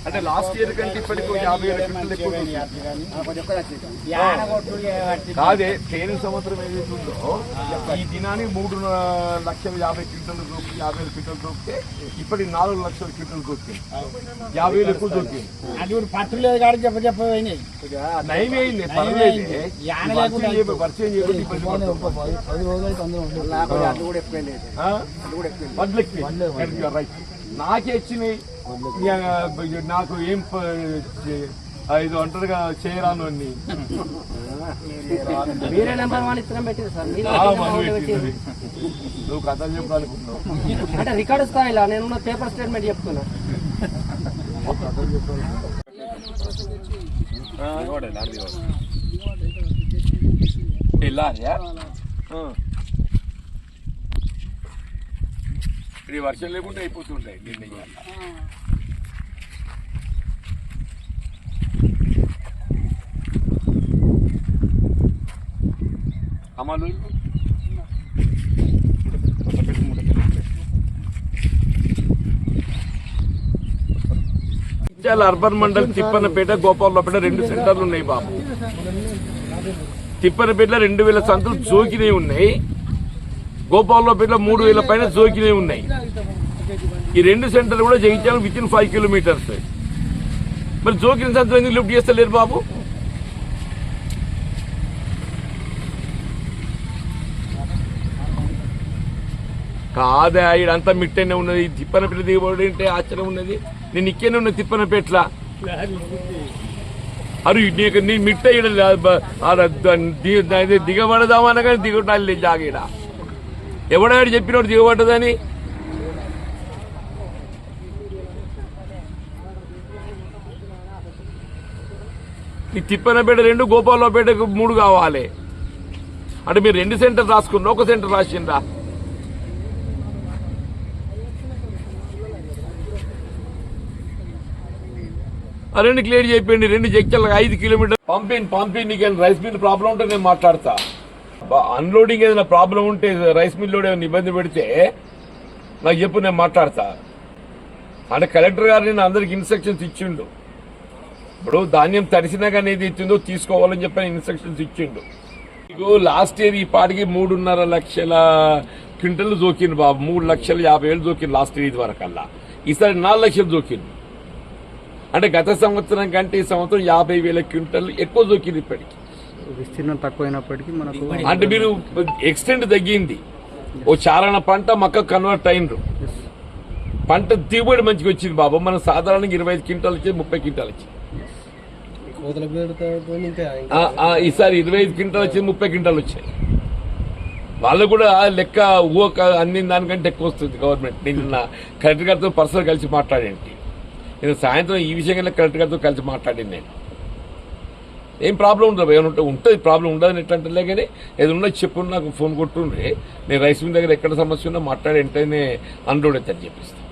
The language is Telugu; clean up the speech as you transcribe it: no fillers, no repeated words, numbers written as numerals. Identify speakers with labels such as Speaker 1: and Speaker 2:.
Speaker 1: అంటే లాస్ట్ ఇయర్ కంటే ఇప్పటికి 50,000 కాదే తేని సంవత్సరం ఏదైతుందో ఈ దినానికి 3,50,000 క్వింటలు దొరికి 50,000 క్వింటలు దొరికితే ఇప్పటికి 4,00,000 క్వింటలు దొరికింది. 50,000 ఎక్కువ దొరికింది. నయమే అయింది, పర్లేదు. పరిచయం చేయబట్టి రైట్ నాకే వచ్చినాయి. నాకు ఏం ఇది ఒంటరిగా చేయరాను నువ్వు కథలు చెప్పాలనుకుంటున్నావు
Speaker 2: అంటే రికార్డు స్థాయిలో నేను పేపర్ స్టేట్మెంట్ చెప్తున్నా.
Speaker 1: ఇది వర్షం లేకుండా అయిపోతుంటాయి. అమలు అర్బన్ మండల్ తిప్పనపేట, గోపాలపేట 2 సెంటర్లు ఉన్నాయి బాబు. తిప్పనపేటలో 2,000 సంతులు జోకినే ఉన్నాయి. గోపాలపేటలో 3,000 పైన జోకినే ఉన్నాయి. ఈ 2 సెంటర్లు కూడా జగిత్యాల వితిన్ 5 కిలోమీటర్స్. మరి జోకిన సంతులు ఎందుకు లిఫ్ట్ చేస్తలేరు బాబు? కాదా, ఇడంతా మిట్టనే ఉన్నది. తిప్పనపేట దిగబడి అంటే ఆశ్చర్యం ఉన్నది. నేను ఇక్కడనే ఉన్న తిప్పనపేట్ల అరు నీ మిట్ట దిగబడదామన్నా కానీ దిగటాలి జాగీడ. ఎవడాడు చెప్పినోడు దిగబడ్డదని? ఈ తిప్పనపేట 2, గోపాలపేటకు 3 కావాలి. అంటే మీరు 2 సెంటర్ రాసుకున్నా, 1 సెంటర్ రాసిండ్రా? ఆ 2 క్లియర్ చెప్పండి. 2 జగ్చర్లకు 5 కిలోమీటర్ పంపి నీకు రైస్ మిల్ ప్రాబ్లం ఉంటే నేను మాట్లాడతా. అన్లోడింగ్ ఏదైనా ప్రాబ్లం ఉంటే రైస్ మిల్ లోడ్ ఏమైనా ఇబ్బంది పెడితే నాకు చెప్పు, నేను మాట్లాడతా. అంటే కలెక్టర్ గారు నేను అందరికి ఇన్స్ట్రక్షన్స్ ఇచ్చిండు. ఇప్పుడు ధాన్యం తడిసినా కానీ ఏది ఇచ్చిందో తీసుకోవాలని చెప్పని ఇన్స్ట్రక్షన్స్ ఇచ్చిండు. మీకు లాస్ట్ ఇయర్ ఈ పాటికి 3.5 లక్షల క్వింటల్ జోకిండు బాబు. 3,50,000 జోకిండు లాస్ట్ ఇయర్ ఇది వరకల్లా. ఈసారి 4 లక్షలు జోకిండు. అంటే గత సంవత్సరం కంటే ఈ సంవత్సరం 50,000 క్వింటల్ ఎక్కువ జోకింది. ఇప్పటికి
Speaker 3: విస్తీర్ణం తక్కువైనప్పటికీ మనకు
Speaker 1: అంటే మీరు ఎక్స్టెంట్ తగ్గింది. ఓ చారణ పంట మొక్క కన్వర్ట్ అయినరు. పంట దిగుబడి మంచిగా వచ్చింది బాబు. మనం సాధారణంగా 25 క్వింటాలు వచ్చేది 30 క్వింటాలు వచ్చింది. ఈసారి 25 క్వింటాలు వచ్చేది 30 క్వింటాలు వచ్చాయి. వాళ్ళు కూడా లెక్క ఊహ అందిన దానికంటే ఎక్కువ వస్తుంది గవర్నమెంట్. నిన్న కలెక్టర్ గారితో పర్సనల్ కలిసి మాట్లాడేంటి. నేను సాయంత్రం ఈ విషయంగా కలెక్టర్ గారితో కలిసి మాట్లాడింది. నేను ఏం ప్రాబ్లం ఉండదు, ఏమైనా ఉంటుంది ప్రాబ్లం ఉండదని ఎట్లంటే కానీ ఏదన్నా చెప్పు, నాకు ఫోన్ కొట్టుండ్రి. నేను రైస్ మిల్ దగ్గర ఎక్కడ సమస్య ఉన్నా మాట్లాడి వెంటనే అన్లోడ్ అవుతాను చెప్పిస్తాను.